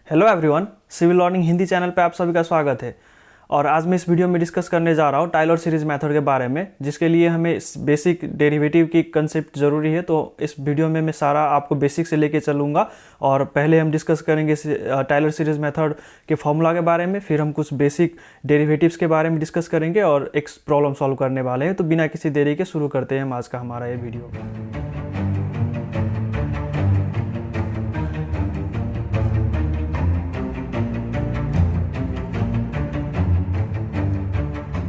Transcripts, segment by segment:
Hello everyone, civil learning Hindi channel पे आप सभी का स्वागत है। और आज मैं इस वीडियो में डिस्कस करने जा रहा हूँ टायलर सीरीज मेथड के बारे में, जिसके लिए हमें बेसिक डेरिवेटिव की कंसेप्ट ज़रूरी है। तो इस वीडियो में मैं सारा आपको बेसिक से लेके चलूँगा। और पहले हम डिस्कस करेंगे टायलर सीरीज मेथड के फॉर्मूला के बारे में, फिर हम कुछ बेसिक डेरिवेटिव्स के बारे में डिस्कस करेंगे और एक प्रॉब्लम सॉल्व करने वाले हैं। तो बिना किसी देरी के शुरू करते हैं हम आज का हमारा ये वीडियो।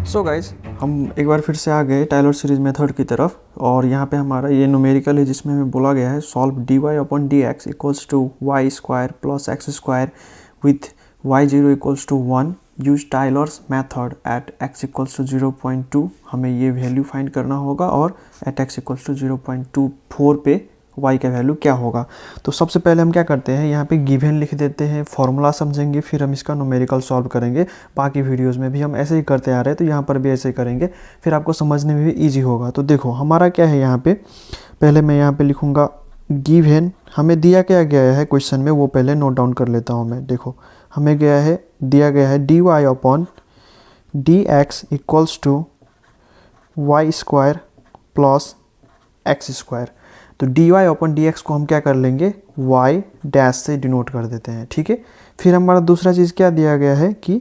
सो गाइज, हम एक बार फिर से आ गए टायलर सीरीज मेथड की तरफ। और यहाँ पे हमारा ये न्यूमेरिकल है जिसमें हमें बोला गया है solve dy upon dx equals to Y square plus x square with y0 equals to 1 use Taylor's method at x equals to 0.2। हमें ये वैल्यू फाइंड करना होगा और एट x इक्वल्स टू 0.24 पे y का वैल्यू क्या होगा। तो सबसे पहले हम क्या करते हैं, यहाँ पे गिवन लिख देते हैं, फॉर्मूला समझेंगे, फिर हम इसका न्यूमेरिकल सॉल्व करेंगे। बाकी वीडियोस में भी हम ऐसे ही करते आ रहे हैं, तो यहाँ पर भी ऐसे ही करेंगे, फिर आपको समझने में भी ईजी होगा। तो देखो हमारा क्या है, यहाँ पे पहले मैं यहाँ पे लिखूँगा गिवन, हमें दिया क्या गया है क्वेश्चन में, वो पहले नोट डाउन कर लेता हूँ मैं। देखो हमें दिया गया है dy upon dx equals to Y square plus x square. तो dy अपॉन dx को हम क्या कर लेंगे, y डैश से डिनोट कर देते हैं, ठीक है। फिर हमारा दूसरा चीज़ क्या दिया गया है कि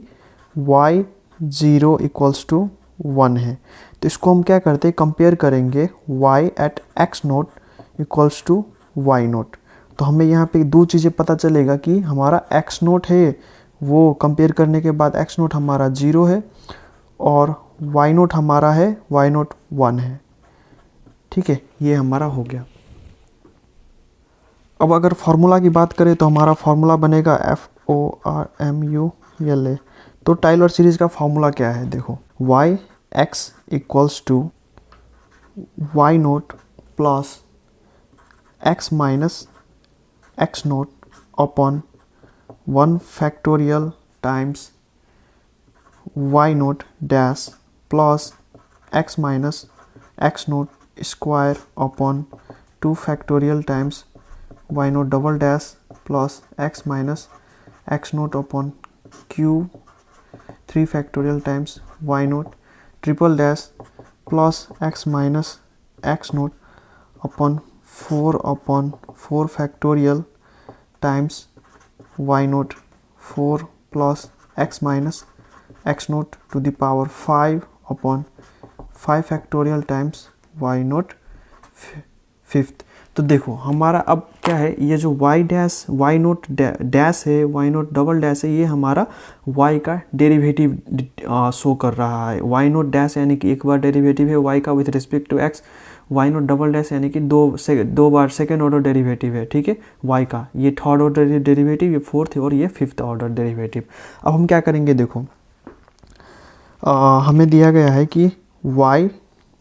y0 इक्वल्स टू 1 है। तो इसको हम क्या करते हैं, कंपेयर करेंगे y at x naught equals to y naught. तो हमें यहाँ पे दो चीज़ें पता चलेगा कि हमारा x नोट है, वो कंपेयर करने के बाद x नोट हमारा 0 है और y नोट हमारा है y नोट 1 है, ठीक है। ये हमारा हो गया। अब अगर फार्मूला की बात करें तो हमारा फार्मूला बनेगा FORMULA। तो टायलर सीरीज का फार्मूला क्या है, देखो y x equals to y naught plus x minus x naught upon 1 factorial times y naught dash plus x minus x naught square upon 2 factorial times y naught double dash plus x minus x naught upon q 3 factorial times y naught triple dash plus x minus x naught upon 4 factorial times y naught 4 plus x minus x naught to the power 5 upon 5 factorial times y note fifth. तो देखो हमारा अब क्या है, ये जो y dash y naught dash है, y naught double dash है, ये हमारा y का डेरिवेटिव शो कर रहा है। y नोट डैश यानी कि एक बार डेरिवेटिव है y का with respect to x, y naught double dash यानी कि दो बार सेकेंड ऑर्डर डेरिवेटिव है, ठीक है। y का ये थर्ड ऑर्डर डेरिवेटिव, ये फोर्थ है और ये फिफ्थ ऑर्डर डेरिवेटिव। अब हम क्या करेंगे, देखो हमें दिया गया है कि y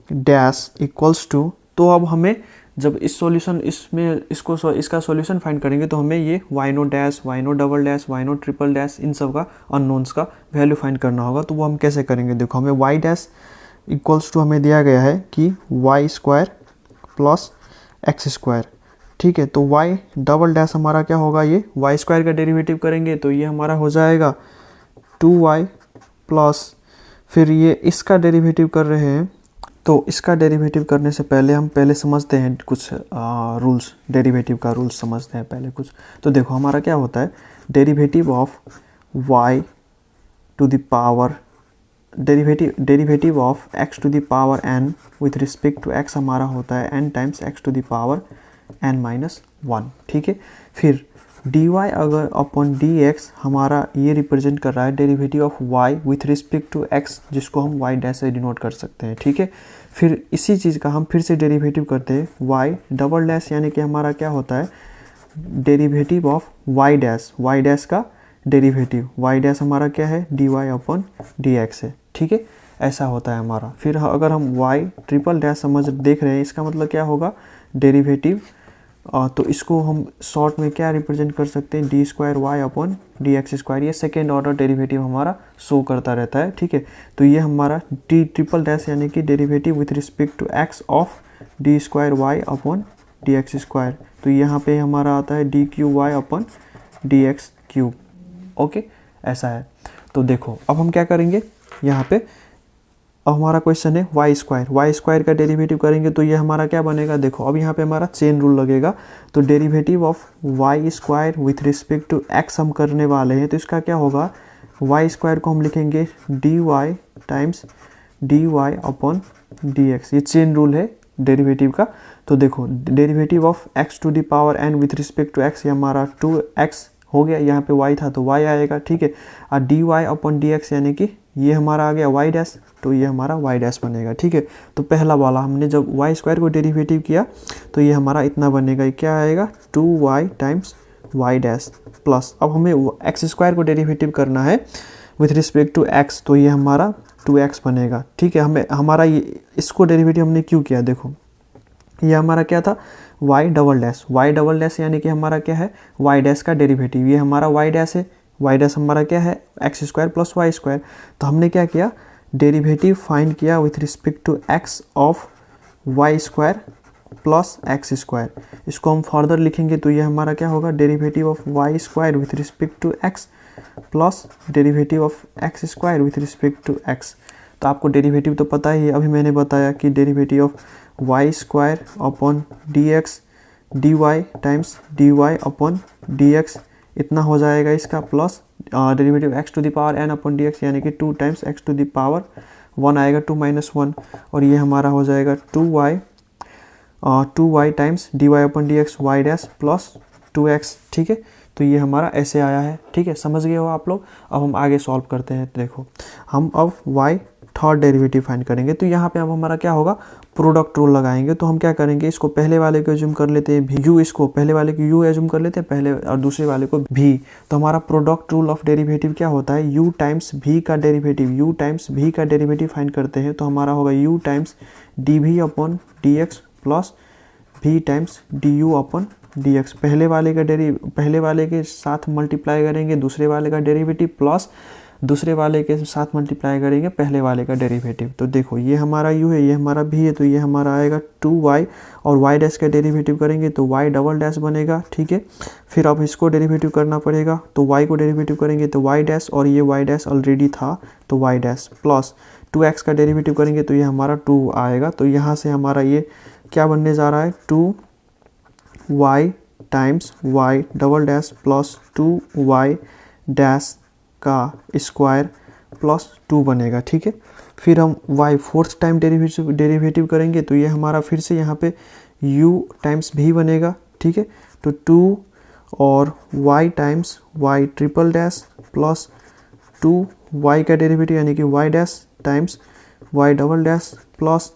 डैश इक्वल्स टू, तो अब हमें जब इस सॉल्यूशन इसका सॉल्यूशन फाइंड करेंगे तो हमें ये y naught dash, y naught double dash, y naught triple dash, इन सब का अननोन्स का वैल्यू फाइंड करना होगा। तो वो हम कैसे करेंगे, देखो हमें y डैश इक्वल्स टू हमें दिया गया है कि y square plus x square, ठीक है। तो y डबल डैश हमारा क्या होगा, ये y स्क्वायर का डेरिवेटिव करेंगे तो ये हमारा हो जाएगा 2y प्लस, फिर ये इसका डेरिवेटिव कर रहे हैं, तो इसका डेरिवेटिव करने से पहले हम समझते हैं कुछ रूल्स, डेरिवेटिव का रूल्स समझते हैं पहले कुछ। तो देखो हमारा क्या होता है, derivative of y to the power derivative of x to the power n with respect to x हमारा होता है n times x to the power n minus 1, ठीक है। फिर dy अगर अपॉन dx हमारा ये रिप्रेजेंट कर रहा है derivative of y with respect to x, जिसको हम y डैश से डिनोट कर सकते हैं, ठीक है। फिर इसी चीज़ का हम फिर से डेरिवेटिव करते हैं y डबल डैश, यानी कि हमारा क्या होता है डेरिवेटिव ऑफ y डैश का डेरिवेटिव, y डैश हमारा क्या है dy अपॉन dx है, ठीक है। ऐसा होता है हमारा। फिर अगर हम y ट्रिपल डैश देख रहे हैं, इसका मतलब क्या होगा डेरिवेटिव, तो इसको हम शॉर्ट में क्या रिप्रेजेंट कर सकते हैं, d square y upon d x square. ये सेकेंड ऑर्डर डेरिवेटिव हमारा शो करता रहता है, ठीक है। तो ये हमारा डी ट्रिपल डैश यानी कि derivative with respect to x of d square y upon d x square. तो यहाँ पे हमारा आता है d cube y upon d x cube, okay, ऐसा है। तो देखो अब हम क्या करेंगे यहाँ पे, अब हमारा क्वेश्चन है वाई स्क्वायर का डेरिवेटिव करेंगे तो ये हमारा क्या बनेगा, देखो अब यहाँ पे हमारा चेन रूल लगेगा। तो derivative of y square with respect to x हम करने वाले हैं, तो इसका क्या होगा, वाई स्क्वायर को हम लिखेंगे d y times d y upon d x. ये चेन रूल है डेरिवेटिव का। तो देखो derivative of x to the power n with respect to x, ये हमारा 2x हो गया, यहाँ पे y था तो y आएगा, ठीक है। और d y upon d x यानी कि ये हमारा आ गया y डैश, तो ये हमारा y डैश बनेगा, ठीक है। तो पहला वाला हमने जब वाई स्क्वायर को डेरिवेटिव किया तो ये हमारा इतना बनेगा, ये क्या आएगा 2y times y dash plus, अब हमें एक्स स्क्वायर को डेरिवेटिव करना है विथ रिस्पेक्ट टू x, तो ये हमारा 2x बनेगा, ठीक है। हमें हमारा ये इसको डेरिवेटिव हमने क्यों किया, देखो ये हमारा क्या था y डबल डैश यानी कि हमारा क्या है y डैश का डेरिवेटिव, ये हमारा y डैश है, y डैश हमारा क्या है x square plus y square. तो हमने क्या किया, डेरिवेटिव फाइंड किया with respect to x of y square plus x square. इसको हम फर्दर लिखेंगे तो ये हमारा क्या होगा, derivative of y square with respect to x plus derivative of x square with respect to x। तो आपको डेरिवेटिव तो पता ही है, अभी मैंने बताया कि derivative of y square upon d x d y times d y upon d x इतना हो जाएगा इसका, plus derivative x to the power n upon d x यानी कि 2 times x to the power 1 आएगा, 2 माइनस 1, और ये हमारा हो जाएगा 2y times d y upon d x y dash plus 2x, ठीक है। तो ये हमारा ऐसे आया है, ठीक है, समझ गए हो आप लोग। अब हम आगे सॉल्व करते हैं। देखो हम अब y थर्ड डेरिवेटिव फाइंड करेंगे, तो यहाँ पे अब हमारा क्या होगा, प्रोडक्ट रूल लगाएंगे। तो हम क्या करेंगे, इसको पहले वाले को एज्यूम कर लेते हैं v, इसको पहले वाले को u एज्यूम कर लेते हैं पहले, और दूसरे वाले को v। तो हमारा प्रोडक्ट रूल ऑफ डेरिवेटिव क्या होता है, u टाइम्स v का डेरिवेटिव फाइंड करते हैं। तो हमारा होगा u times d v upon d x plus v times d u upon d x. पहले वाले के साथ मल्टीप्लाई करेंगे दूसरे वाले का डेरिवेटिव, प्लस दूसरे वाले के साथ मल्टीप्लाई करेंगे पहले वाले का डेरिवेटिव। तो देखो ये हमारा u है, ये हमारा v है, तो ये हमारा आएगा 2y, और y डैश का डेरिवेटिव करेंगे तो y डबल डैश बनेगा, ठीक है। फिर अब इसको डेरिवेटिव करना पड़ेगा, तो y को डेरिवेटिव करेंगे तो y डैश, और ये y डैश ऑलरेडी था तो y डैश, प्लस 2x का डेरिवेटिव करेंगे तो ये हमारा 2 आएगा। तो यहाँ से हमारा ये क्या बनने जा रहा है, 2y times y double dash plus 2y dash का स्क्वायर प्लस 2 बनेगा, ठीक है। फिर हम y फोर्थ टाइम डेरिवेटिव करेंगे तो ये हमारा फिर से यहाँ पे u टाइम्स v बनेगा, ठीक है। तो 2 और y times y triple dash plus 2y का डेरिवेटिव यानी कि y dash times y double dash plus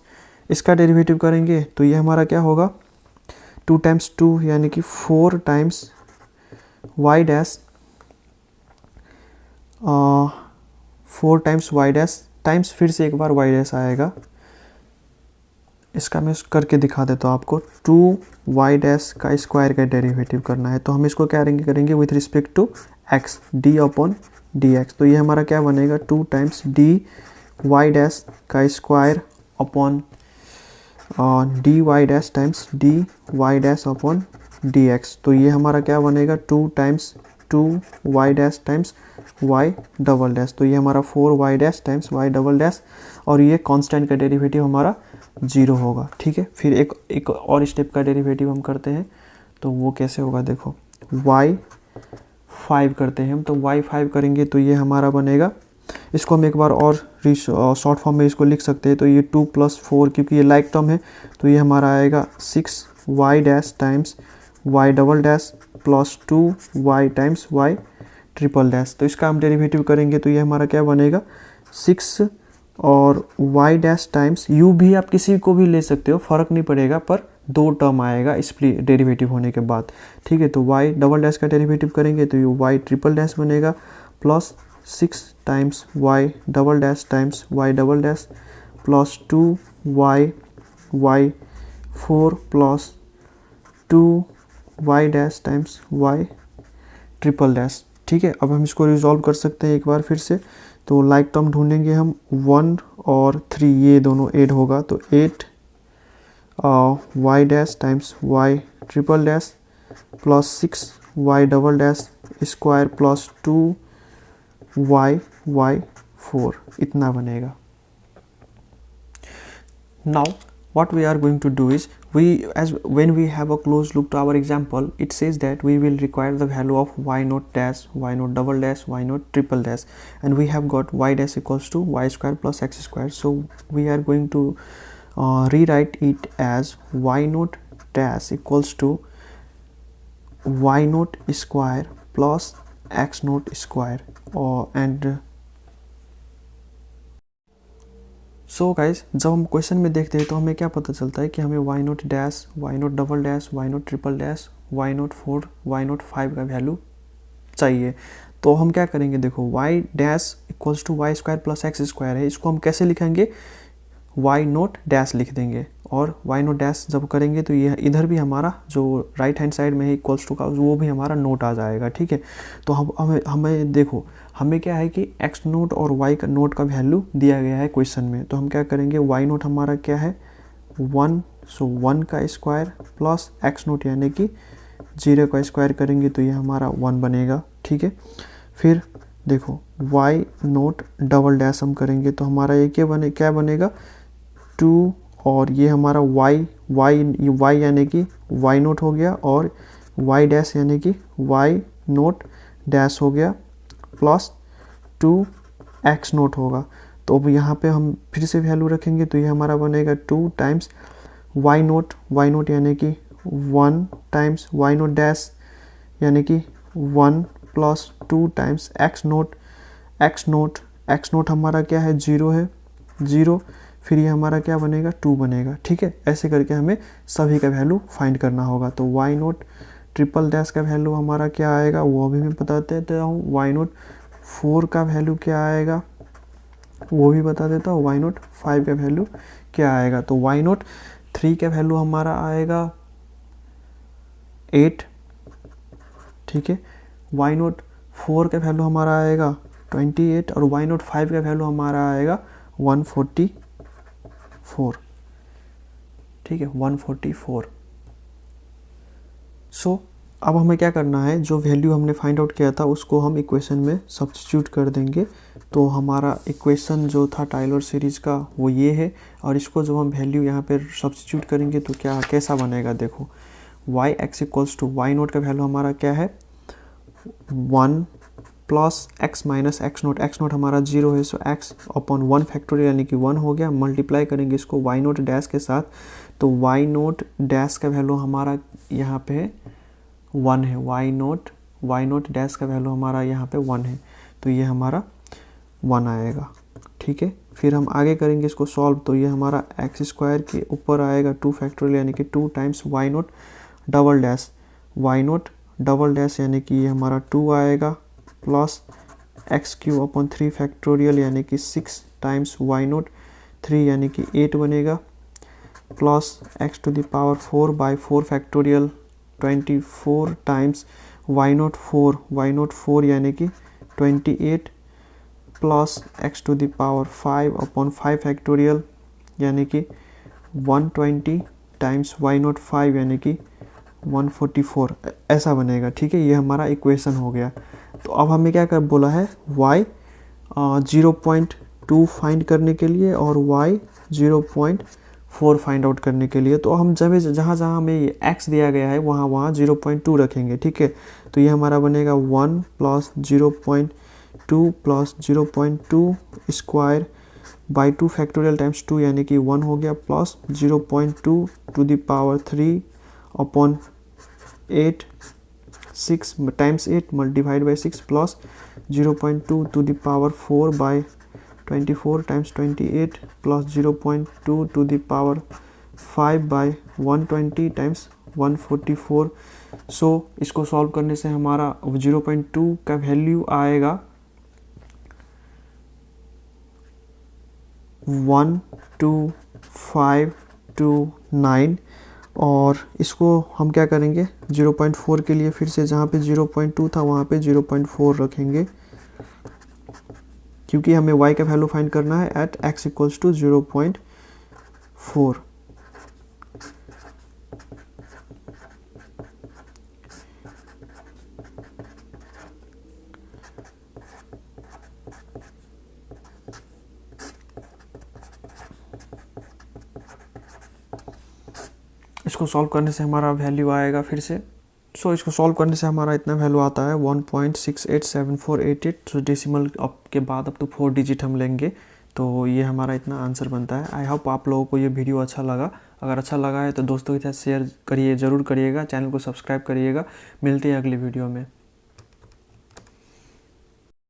इसका डेरिवेटिव करेंगे तो ये हमारा क्या होगा, 2 टाइम्स 2 यानी कि 4 times y dash 4 times y dash times फिर से एक बार y डैश आएगा। इसका मैं करके दिखा देता हूँ आपको। 2y डैश का स्क्वायर का डेरिवेटिव करना है, तो हम इसको क्या करेंगे with respect to x d upon d x. तो ये हमारा क्या बनेगा, 2 टाइम्स डी वाई डैश का square upon d y dash times d y dash upon d x. तो ये हमारा क्या बनेगा, 2 times 2y dash times y double dash. तो ये हमारा 4y dash times y double dash, और ये कांस्टेंट का डेरिवेटिव हमारा 0 होगा, ठीक है। फिर एक और स्टेप का डेरिवेटिव हम करते हैं, तो वो कैसे होगा, देखो y5 करते हैं हम। तो y5 करेंगे तो ये हमारा बनेगा, इसको हम एक बार और शॉर्ट फॉर्म में इसको लिख सकते हैं। तो ये 2 + 4 क्योंकि ये लाइक टर्म है, तो ये हमारा आएगा 6y dash times y double dash plus 2y times y triple dash. तो इसका हम डेरिवेटिव करेंगे तो ये हमारा क्या बनेगा, 6 और y डैश टाइम्स u भी आप किसी को भी ले सकते हो, फ़र्क नहीं पड़ेगा, पर 2 टर्म आएगा इस डेरिवेटिव होने के बाद, ठीक है। तो y डबल डैश का डेरिवेटिव करेंगे तो ये y ट्रिपल डैश बनेगा, plus 6 times y double dash times y double dash plus 2y 4 plus 2y dash times y triple dash, ठीक है। अब हम इसको रिजॉल्व कर सकते हैं एक बार फिर से। तो लाइक टर्म ढूंढेंगे हम, 1 और 3 ये दोनों ऐड होगा, तो 8 y dash times y triple dash plus 6 y double dash square plus 2 y4 इतना बनेगा। Now what we are going to do is, when we have a closed loop to our example, it says that we will require the value of y naught dash, y naught double dash, y naught triple dash, and we have got y dash equals to y square plus x square. So we are going to rewrite it as y naught dash equals to y naught square plus x naught square, and so guys जब हम question में देखते हैं तो हमें क्या पता चलता है कि हमें y naught dash, y naught double dash, y naught triple dash, y naught 4, y naught 5 का वैल्यू चाहिए। तो हम क्या करेंगे, देखो y dash equals to Y square plus x square है, इसको हम कैसे लिखेंगे, वाई नोट डैश लिख देंगे, और वाई नोट डैश जब करेंगे तो ये इधर भी हमारा जो राइट हैंड साइड में है इक्वल्स टू का वो भी हमारा नोट आ जाएगा, ठीक है। तो हमें देखो हमें क्या है कि एक्स नोट और वाई का नोट का वैल्यू दिया गया है क्वेश्चन में, तो हम क्या करेंगे, वाई नोट हमारा क्या है 1, सो 1 का स्क्वायर प्लस एक्स नोट यानी कि 0 का स्क्वायर करेंगे तो ये हमारा 1 बनेगा, ठीक है। फिर देखो वाई नोट डबल डैश हम करेंगे तो हमारा ये क्या बनेगा 2, और ये हमारा y यानी कि y नोट हो गया, और y डैश यानी कि y नोट डैश हो गया, प्लस 2x नोट होगा। तो अब यहाँ पे हम फिर से वैल्यू रखेंगे तो ये हमारा बनेगा 2 टाइम्स y नोट यानी कि 1 टाइम्स y नोट डैश यानी कि 1 प्लस 2 टाइम्स x नोट हमारा क्या है 0 है, 0, फिर ये हमारा क्या बनेगा 2 बनेगा, ठीक है। ऐसे करके हमें सभी का वैल्यू फाइंड करना होगा। तो वाई नोट ट्रिपल डैश का वैल्यू हमारा क्या आएगा वो अभी मैं बता देता हूँ, वाई नोट 4 का वैल्यू क्या आएगा वो भी बता देता हूँ, वाई नोट 5 का वैल्यू क्या आएगा। तो वाई नोट 3 का वैल्यू हमारा आएगा 8, ठीक है। वाई नोट 4 का वैल्यू हमारा आएगा 28, और वाई नोट 5 का वैल्यू हमारा आएगा 144, ठीक है, 144। सो अब हमें क्या करना है, जो वैल्यू हमने फाइंड आउट किया था उसको हम इक्वेशन में सब्स्टिट्यूट कर देंगे। तो हमारा इक्वेशन जो था टायलर सीरीज़ का वो ये है, और इसको जब हम वैल्यू यहाँ पे सब्स्टिट्यूट करेंगे तो कैसा बनेगा, देखो y x equals to y naught का वैल्यू हमारा क्या है 1 plus x minus x naught हमारा 0 है, सो एक्स अपॉन 1 फैक्टोरियल यानी कि 1 हो गया, मल्टीप्लाई करेंगे इसको वाई नोट डैश के साथ, तो वाई नोट डैश का वैल्यू हमारा यहाँ पे 1 है, वाई नोट डैश का वैल्यू हमारा यहाँ पे 1 है, तो ये हमारा 1 आएगा, ठीक है। फिर हम आगे करेंगे इसको सॉल्व, तो ये हमारा एक्स स्क्वायर के ऊपर आएगा 2 फैक्टोरियल यानी कि 2 times y naught double dash यानी कि ये हमारा 2 आएगा, plus x cube upon 3 factorial यानी कि 6 टाइम्स वाई नोट 3 यानी कि 8 बनेगा, plus x to the power 4 by 4 factorial 24 times y naught 4 यानी कि 28, plus x to the power 5 upon 5 factorial यानी कि 120 टाइम्स वाई नोट 5 यानी कि 144, ऐसा बनेगा, ठीक है। ये हमारा इक्वेशन हो गया। तो अब हमें क्या कर बोला है, y 0.2 फाइंड करने के लिए और y 0.4 फाइंड आउट करने के लिए। तो हम जहाँ हमें ये x दिया गया है वहाँ 0.2 रखेंगे, ठीक है। तो ये हमारा बनेगा 1 plus 0.2 plus 0.2 square by 2 factorial times 2 यानी कि 1 हो गया, plus 0.2 to the power 3 upon 8 6 times 8 multiplied by 6 plus 0.2 to the power 4 by 24 times 28 plus 0.2 to the power 5 by 120 times 144। So इसको सॉल्व करने से हमारा 0.2 का वैल्यू आएगा 12529, और इसको हम क्या करेंगे 0.4 के लिए फिर से जहाँ पे 0.2 था वहाँ पे 0.4 रखेंगे, क्योंकि हमें y का वैल्यू फाइंड करना है एट x इक्वल्स टू 0.4। इसको सॉल्व करने से हमारा वैल्यू आएगा फिर से। सो इसको सॉल्व करने से हमारा इतना वैल्यू आता है 1.687488। सो डेसिमल अप के बाद अब तो 4 डिजिट हम लेंगे, तो ये हमारा इतना आंसर बनता है। आई होप आप लोगों को ये वीडियो अच्छा लगा। अगर अच्छा लगा है तो दोस्तों के साथ शेयर करिए, ज़रूर करिएगा, चैनल को सब्सक्राइब करिएगा। मिलते हैं अगले वीडियो में।